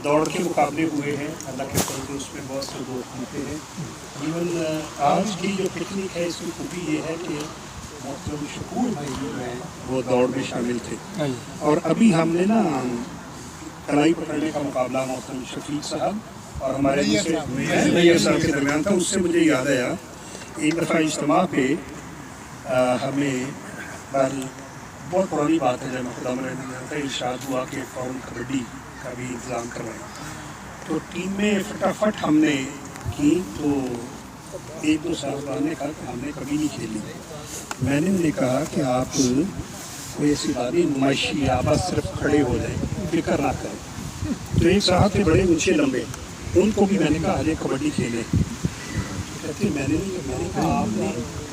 दौड़ के मुकाबले हुए हैं, अल्लाह के फजल से उसमें बहुत से लोग जीते हैं। इवन आज की जो पिकनिक है इसकी खूबी ये है कि मोहतरम शकूर भाई जो हैं वो दौड़ में शामिल थे। और अभी हमने ना कलाई पकड़ने का मुकाबला मोहतरम शफीक साहब और हमारे दूसरे नैयर साहब के दरमियान था। उससे मुझे याद आया एक दफ़ा इज्तिमा पे हमें बहुत पुरानी बात है, जब खुदा का इरशाद हुआ कि फ़ौरन कबड्डी का भी इंतज़ाम करवाएं, तो टीम में फटाफट हमने की। तो एक दो साहबान ने कहा कि हमने कभी नहीं खेली। मैंने उन्हें कहा कि आप कोई ऐसी बात नहीं, नुमाइशी आप बस सिर्फ खड़े हो जाए, फिक्र ना करें। तो एक साहब थे बड़े ऊँचे लंबे, उनको भी मैंने कहा अरे कबड्डी खेलें। कहते मैंने कहा आपने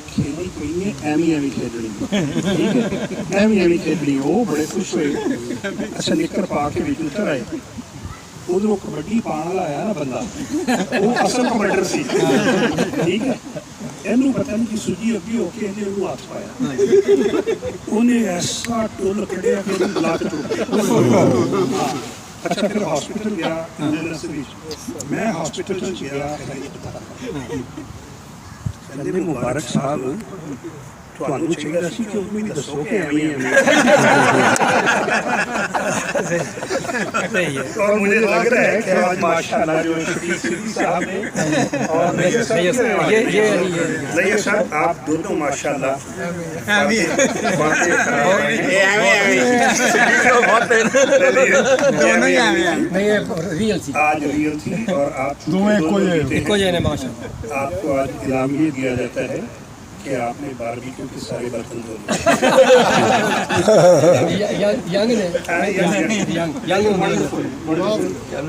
खेली कोई नहीं, एमी खेलनी, ठीक है, एमी खेलनी। वो बड़े खुश हुए। अच्छा निकर पा के भी उतर आए। उधर वो कबड्डी पाने वाला आया ना बंदा, वो असल कबड्डर सी, ठीक है। ਇਹਨੂੰ ਪਤਾ ਨਹੀਂ ਕਿ ਸੁਜੀ ਅੱਗੇ ਹੋ ਕੇ ਇਹਨੇ ਉਹਨੂੰ ਹੱਥ ਪਾਇਆ, ਉਹਨੇ ਐਸਾ ਟੁੱਲ ਕੱਢਿਆ ਕਿ ਉਹਨੂੰ ਬਲਾ ਕੇ ਟੁੱਟ ਗਿਆ। ਅੱਛਾ ਫਿਰ ਹਸਪੀਟਲ ਗਿਆ, ਮੈਂ ਹਸਪੀਟਲ 'ਚ ਗਿਆ। ਕਹਿੰਦੇ ਮੁਬਾਰਕ ਸਾਹਿਬ ਤੁਹਾਨੂੰ ਚਾਹੀਦਾ ਸੀ ਕਿ ਉਹ ਵੀ ਦੱਸੋ ਕਿ ਐਵੇਂ और मुझे लग रहा है कि आज माशाल्लाह जो शफीक साहब ने और नैयर साहब आप दोनों माशाल्लाह आज रियल थी और आप आपको आज इनाम ये दिया जाता है कि आपने बारबेक्यू के सारे बर्तन धो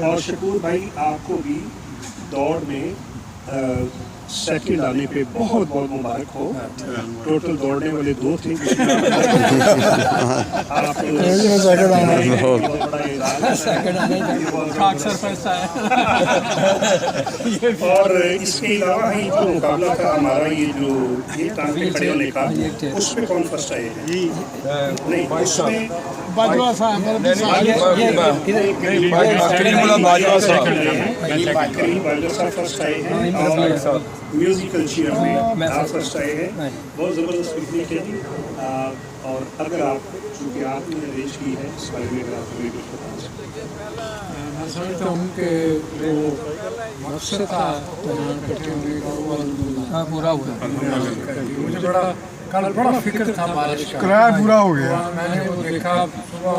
और शकूर भाई आपको भी दौड़ में सेकंड आने पे बहुत बहुत मुबारक हो। टोटल दौड़ने वाले 2 थे, और इसके अलावा ही जो मुकाबला था हमारा ये जो ये टांगे खड़े होने का, उसमें कौन फर्स्ट आए हैं? नहीं उसमें बाजवा साहब फर्स्ट आए हैं और म्यूजिकल चेयर में आप फर्स्ट आए हैं। बहुत ज़बरदस्त पिकनिक है। और अगर आप चूँकि आपने अरेंज की है इस बारे में अगर आप हमें कुछ बता सकते हैं। मैं समझता हूँ कि वो मकसद था इकट्ठे होने का वो अल्हम्दुलिल्लाह पूरा हुआ। मुझे कल बड़ा फिक्र था बारिश का, किराया पूरा हो गया। मैंने वो देखा सुबह,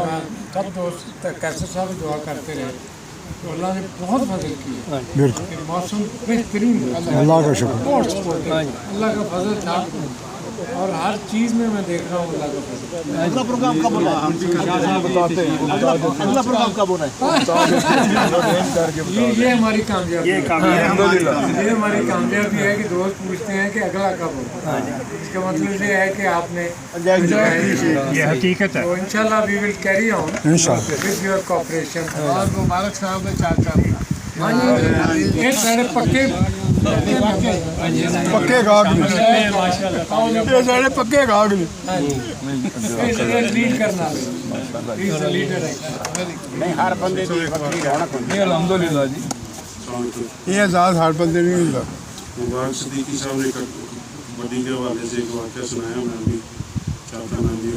तब दोस्त कैसे साहब दुआ करते रहे, तो अल्लाह ने बहुत मदद की। मौसम बेहतरीन, अल्लाह का शुक्र, अल्लाह का फजल था। और हर चीज़ में मैं देख रहा हूँ अल्लाह का फजल। अगला प्रोग्राम कब होना है? हम बताते हैं अगला प्रोग्राम कब होना है? ये हमारी कामयाबी, ये हमारी कामयाबी है कि दोस्त पूछते हैं कि अगला कब होगा। इसका मतलब ये है कि आपने ये हकीकत है। तो इंशाल्लाह we will carry on with your cooperation. और मुबारक साहब ने चाचा ये सारे पक्के गाग ये सारे पक्के गाग लीड करना लीडर है। नहीं हर बंदे की वक्री रौनक होती है। अल्हम्दुलिल्लाह जी, ये आजाद हर बंदे नहीं होता। मुबारक सिद्दीकी साहब ने कबड्डी के हवाले से एक वाक़या सुनाया, मैं भी चाहता मैं भी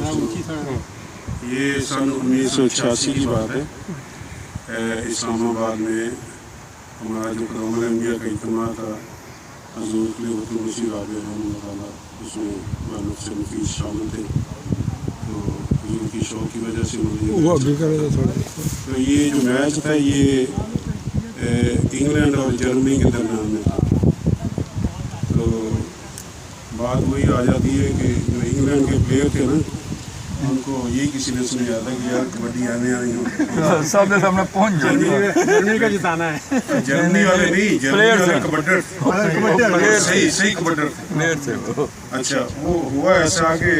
ये सन 1986 की बात है। इस्लामाबाद में हमारा जो क़यामुल अंबिया का इज्तिमा था, हज़ूर नसीब आबे उसमें मानव से मुफीद शामिल थे। तो हज़ूर की शौक़ की वजह से मुझे तो ये जो मैच था ये इंग्लैंड और जर्मनी के दरमियान में था। तो बात वही आ जाती है कि जो इंग्लैंड के प्लेयर थे ना, उनको यही किसी ने समझाया था कि यार कबड्डी आने आई हो, सामने सामने पहुंच जाएंगे। जर्मनी का जिताना है। जर्मनी वाले नहीं, जर्मनी वाले कबड्डर सही कबड्डर प्लेयर थे वो। अच्छा वो हुआ ऐसा कि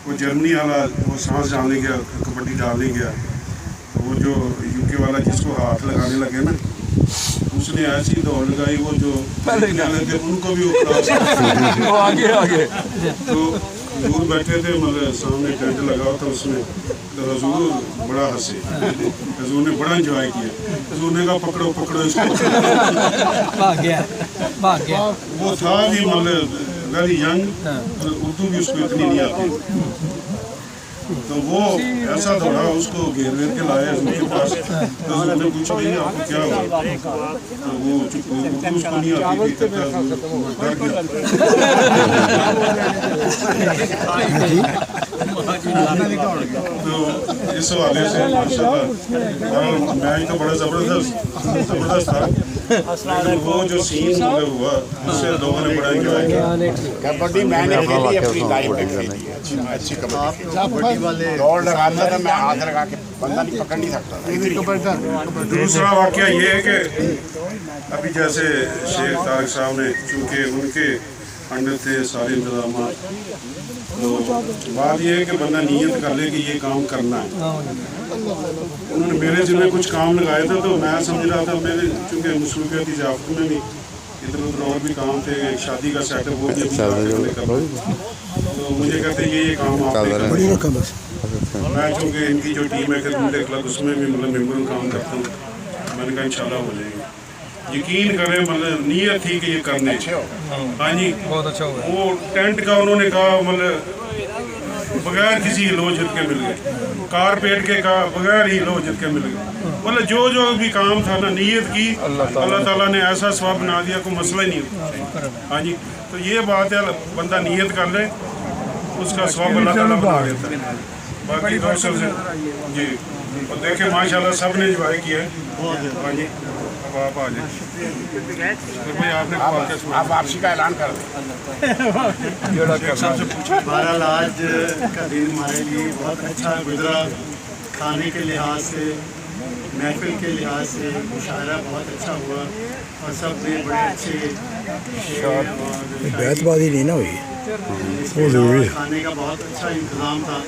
वो जर्मनी वाला वो सांस डालने गया, कबड्डी डालने गया, तो वो जो यूके वाला जिसको हाथ लगाने लगे ना, उसने ऐसी दौड़ लगाई, वो जो पहले थे उनको भी वो आगे तो हजूर बैठे थे मतलब सामने टेंट लगा हुआ था उसमें, तो हजूर बड़ा हंसे, हजूर ने बड़ा इंजॉय किया, हजूर ने कहा पकड़ो पकड़ो इसको। भाग गया वो था भी मतलब वेरी यंग, उर्दू भी उसको इतनी नहीं आती, तो वो ऐसा दौड़ा उसको घेर वेर के लाया हजूर के पास। तो हजूर ने पूछा भाई आपको क्या हुआ, तो वो चुप उर्दू उसको नहीं आती थी, तब तक डर गया। तो इस हवाले से माशाल्लाह मैच तो बड़ा ज़बरदस्त था, लेकिन वो जो सीन मतलब हुआ उससे लोगों ने बड़ा इंजॉय किया। कबड्डी मैंने खेली अपनी लाइफ में खेली है, अच्छी कबड्डी वाले दौड़ लगाता था मैं, हाथ लगा के बंदा नहीं पकड़ नहीं सकता था। दूसरा वाकया ये है कि अभी जैसे शेख तारक साहब ने चूँकि उनके अंडर थे सारे इंतजाम, तो बात ये है कि बंदा नीयत कर ले कि ये काम करना है। उन्होंने मेरे जिम्मे कुछ काम लगाए थे, तो मैं समझ रहा था मेरे चूँकि मसरूफियत इजाफत में भी इधर उधर और भी काम थे, एक शादी का सेटअप वो भी करना, तो मुझे कहते ये काम आप मैं चूँकि इनकी जो टीम है खिदमत क्लब उसमें भी मतलब मेम्बर काम करता हूँ, मैंने कहा इंशाल्लाह हो जाएगा। यकीन करें मतलब नीयत थी कि ये करने। हाँ जी, बहुत अच्छा हुआ। वो टेंट का उन्होंने कहा मतलब बगैर किसी लो झिल के मिल गए, कारपेट के का बगैर ही लो झिल के मिल गए, मतलब जो भी काम था ना नीयत की, अल्लाह ताला ने ऐसा स्वाब बना दिया, कोई मसला ही नहीं। हाँ जी, तो ये बात है बंदा नीयत कर ले उसका स्वाब अल्लाह ताला बना देता है। बाकी दोस्तों से जी और देखे माशाल्लाह सब ने इंजॉय किया। हाँ जी, अब आप आ जाए भाई, आपने आप वापसी का ऐलान कर दें। बहरहाल आज का दिन हमारे लिए बहुत अच्छा गुजरा, खाने के लिहाज से, महफिल के लिहाज से मुशायरा बहुत अच्छा हुआ और सब ने बड़े अच्छे बैतबाजी नहीं ना हुई, खाने का बहुत अच्छा इंतज़ाम था।